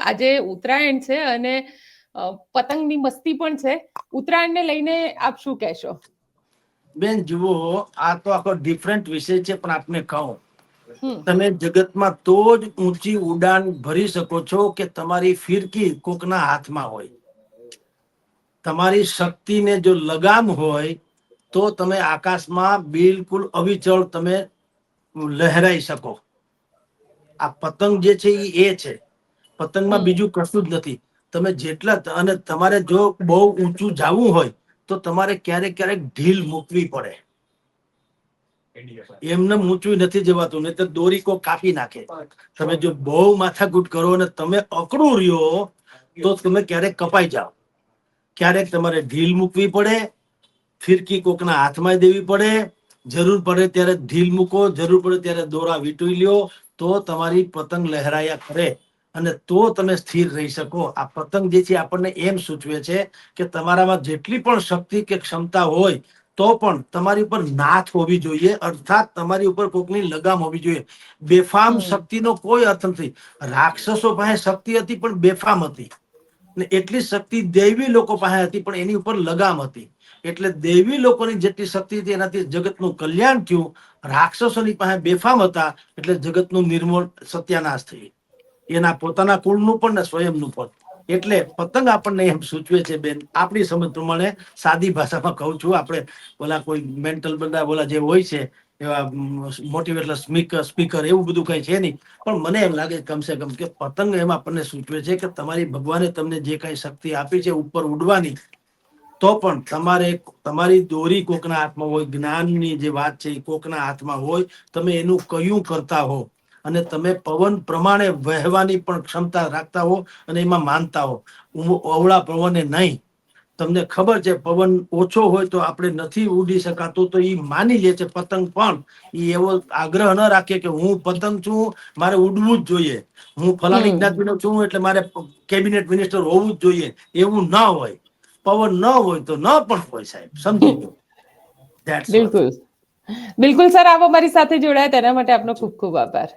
આજે ઉત્તરાયણ છે અને પતંગની મસ્તી પણ છે. ઉત્તરાયણને લઈને આપ શું કહેશો? બેન જુઓ, આ તો આખો ડિફરન્ટ વિષય છે, પણ આપને કહું, હમ તમે જગતમાં તો જ ઊંચી ઉડાન ભરી શકો છો કે તમારી ફિરકી કોકના હાથમાં હોય. તમારી શક્તિને જો લગામ હોય તો તમે આકાશમાં બિલકુલ અવિચળ તમે લહેરાઈ શકો. આ પતંગ જે છે એ છે. પતંગમાં હમ બીજું કશું જ નથી. તમે જેટલા, અને તમારે જો બહુ ઊંચું જવું હોય તો તમારે ક્યારેક ક્યારેક ઢીલ મૂકવી પડે. એમને ઊંચું નથી જવાતું, નહીં તો દોરી કો કાપી નાખે. તમે જો બહુ માથાકૂટ કરો અને તમે અકડું રહ્યો તો તમે ક્યારેક કપાઈ જાઓ. ક્યારેક તમારે ઢીલ મૂકવી પડે, ફિરકી કોકના હાથમાં દેવી પડે, જરૂર પડે ત્યારે ઢીલ મૂકો, જરૂર પડે ત્યારે દોરા વીંટળી લ્યો, તો તમારી પતંગ લહેરાયા કરે અને તો તમે સ્થિર રહી શકો. આ પતંગ જે છે આપણને એમ સૂચવે છે કે તમારામાં જેટલી પણ શક્તિ કે ક્ષમતા હોય તો પણ તમારી ઉપર નાથ હોવી જોઈએ, અર્થાત તમારી ઉપર કોકની લગામ હોવી જોઈએ. બેફામ હમ શક્તિનો કોઈ અર્થ નથી. રાક્ષસો પાસે શક્તિ હતી પણ બેફામ હતી, ને એટલી શક્તિ દૈવી લોકો પાસે હતી પણ એની ઉપર લગામ હતી. એટલે દૈવી લોકોની જેટલી શક્તિ હતી એનાથી જગતનું કલ્યાણ થયું. રાક્ષસોની પાસે બેફામ હતા એટલે જગતનું નિર્મૂળ સત્યાનાશ થયું, એના પોતાના કુળનું પણ ને સ્વયંનું પણ. એટલે પતંગ આપણને એમ સૂચવે છે બેન, આપણી સમજ પ્રમાણે, સાદી ભાષામાં કહું છું. આપણે ઓલા કોઈ મેન્ટલ બધા ઓલા જે હોય છે એવા મોટિવેટર સ્પીકર એવું બધું કઈ છે નહીં, પણ મને એમ લાગે કમસે કમ કે પતંગ એમ આપણને સૂચવે છે કે તમારી ભગવાને તમને જે કઈ શક્તિ આપી છે ઉપર ઉડવાની, તો પણ તમારે તમારી દોરી કોકના હાથમાં હોય, જ્ઞાનની જે વાત છે એ કોકના હાથમાં હોય, તમે એનું કયું કરતા હો અને તમે પવન પ્રમાણે વહેવાની પણ ક્ષમતા રાખતા હો અને એમાં માનતા હો. અવળા પવને નહીં. તમને ખબર છે પવન ઓછો હોય તો આપણે નથી ઉડી શકાતું, તો એ માની લે છે પતંગ પણ. એ એવો આગ્રહ ન રાખે કે હું પતંગ છું, મારે ઉડવું જ જોઈએ, હું ફલાણી હમ જ્ઞાતિનો છું એટલે મારે કેબિનેટ મિનિસ્ટર હોવું જ જોઈએ, એવું ના હોય. પવન ન હોય તો ન પણ હોય, સાહેબ, સમજી લો. That's all. બિલકુલ બિલકુલ સર, આપ અમારી સાથે જોડાયા તેના માટે આપનો ખૂબ ખૂબ આભાર.